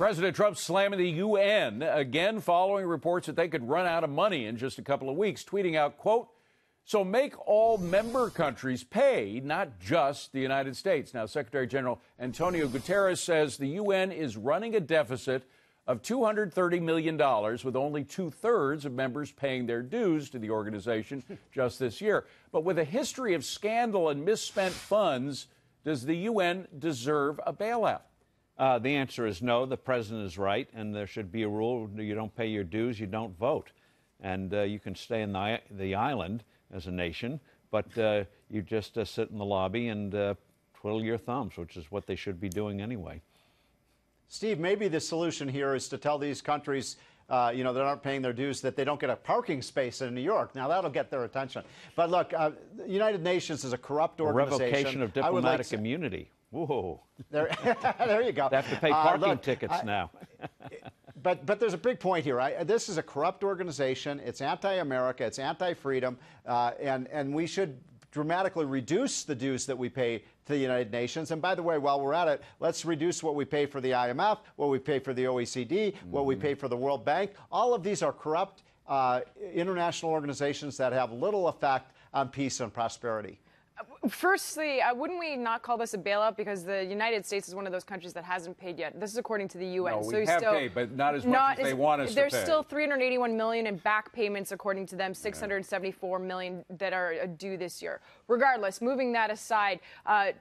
President Trump slamming the UN again following reports that they could run out of money in just a couple of weeks, tweeting out, quote, "So make all member countries pay, not just the United States." Now, Secretary General Antonio Guterres says the UN is running a deficit of $230 million, with only two-thirds of members paying their dues to the organization just this year. But with a history of scandal and misspent funds, does the UN deserve a bailout? The answer is no. The president is right, and there should be a rule: you don't pay your dues, you don't vote. And you can stay in the island as a nation, but you just sit in the lobby and twiddle your thumbs, which is what they should be doing anyway. Steve, maybe the solution here is to tell these countries, that aren't paying their dues, that they don't get a parking space in New York. Now, that'll get their attention. But look, the United Nations is a corrupt organization. Revocation of diplomatic immunity. Whoa. There you go. They have to pay parking tickets now. But there's a big point here. This is a corrupt organization. It's anti-America. It's anti-freedom. And we should dramatically reduce the dues that we pay to the United Nations. And by the way, while we're at it, let's reduce what we pay for the IMF, what we pay for the OECD, what we pay for the World Bank. All of these are corrupt international organizations that have little effect on peace and prosperity. Firstly, wouldn't we not call this a bailout, because the United States is one of those countries that hasn't paid yet? This is according to the UN. No, we have paid, but not as much as they want us to pay. There's still $381 million in back payments, according to them, $674 million that are due this year. Regardless, moving that aside,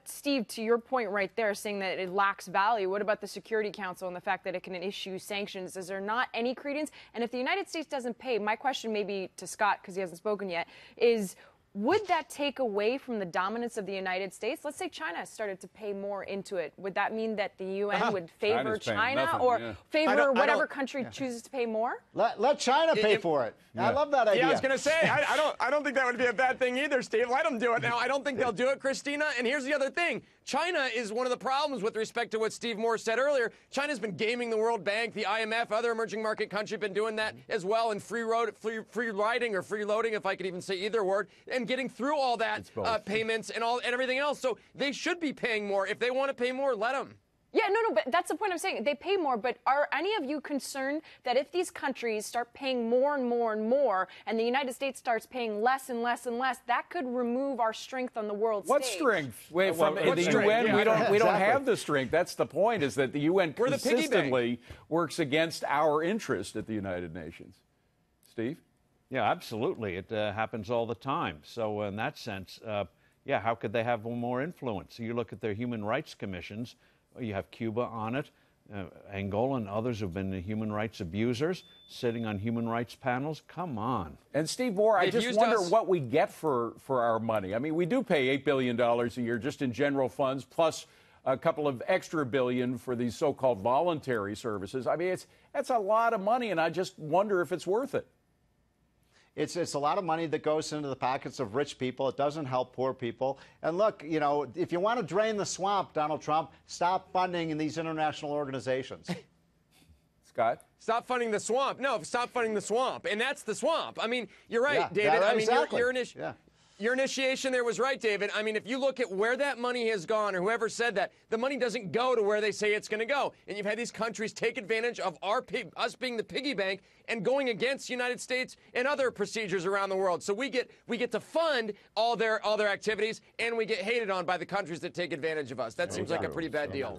Steve, to your point right there, saying that it lacks value, what about the Security Council and the fact that it can issue sanctions? Is there not any credence? And if the United States doesn't pay, my question maybe to Scott, because he hasn't spoken yet, is would that take away from the dominance of the United States? Let's say China started to pay more into it. Would that mean that the UN would favor China or favor whatever country chooses to pay more? Let China pay for it. Yeah. I love that idea. Yeah, I was going to say, I don't think that would be a bad thing either, Steve. Let them do it. Now, I don't think they'll do it, Christina. And here's the other thing. China is one of the problems with respect to what Steve Moore said earlier. China's been gaming the World Bank, the IMF, other emerging market countries have been doing that as well, and free riding or freeloading, if I could even say either word, and getting through all that payments and everything else. So they should be paying more. If they want to pay more, let them. Yeah, no, but that's the point I'm saying. They pay more, but are any of you concerned that if these countries start paying more and more and more, and the United States starts paying less and less and less, that could remove our strength on the world stage? What strength? Wait, from the UN, we don't have the strength. That's the point, is that the UN consistently works against our interest at the United Nations. Steve? Yeah, absolutely. It happens all the time. So in that sense, how could they have more influence? You look at their human rights commissions. You have Cuba on it, Angola and others who've been human rights abusers sitting on human rights panels. Come on. And Steve Moore, I just wonder what we get for our money. I mean, we do pay $8 billion a year just in general funds, plus a couple of extra billion for these so-called voluntary services. I mean, that's a lot of money, and I just wonder if it's worth it. It's a lot of money that goes into the pockets of rich people. It doesn't help poor people. And look, if you want to drain the swamp, Donald Trump, stop funding these international organizations. Scott? Stop funding the swamp. No, stop funding the swamp. And that's the swamp. I mean, you're right, David. Right, I mean, exactly. Your initiation there was right, David. I mean, if you look at where that money has gone, or whoever said that, the money doesn't go to where they say it's going to go. And you've had these countries take advantage of us being the piggy bank and going against the United States and other procedures around the world. So we get to fund all their activities, and we get hated on by the countries that take advantage of us. That seems like a pretty bad deal.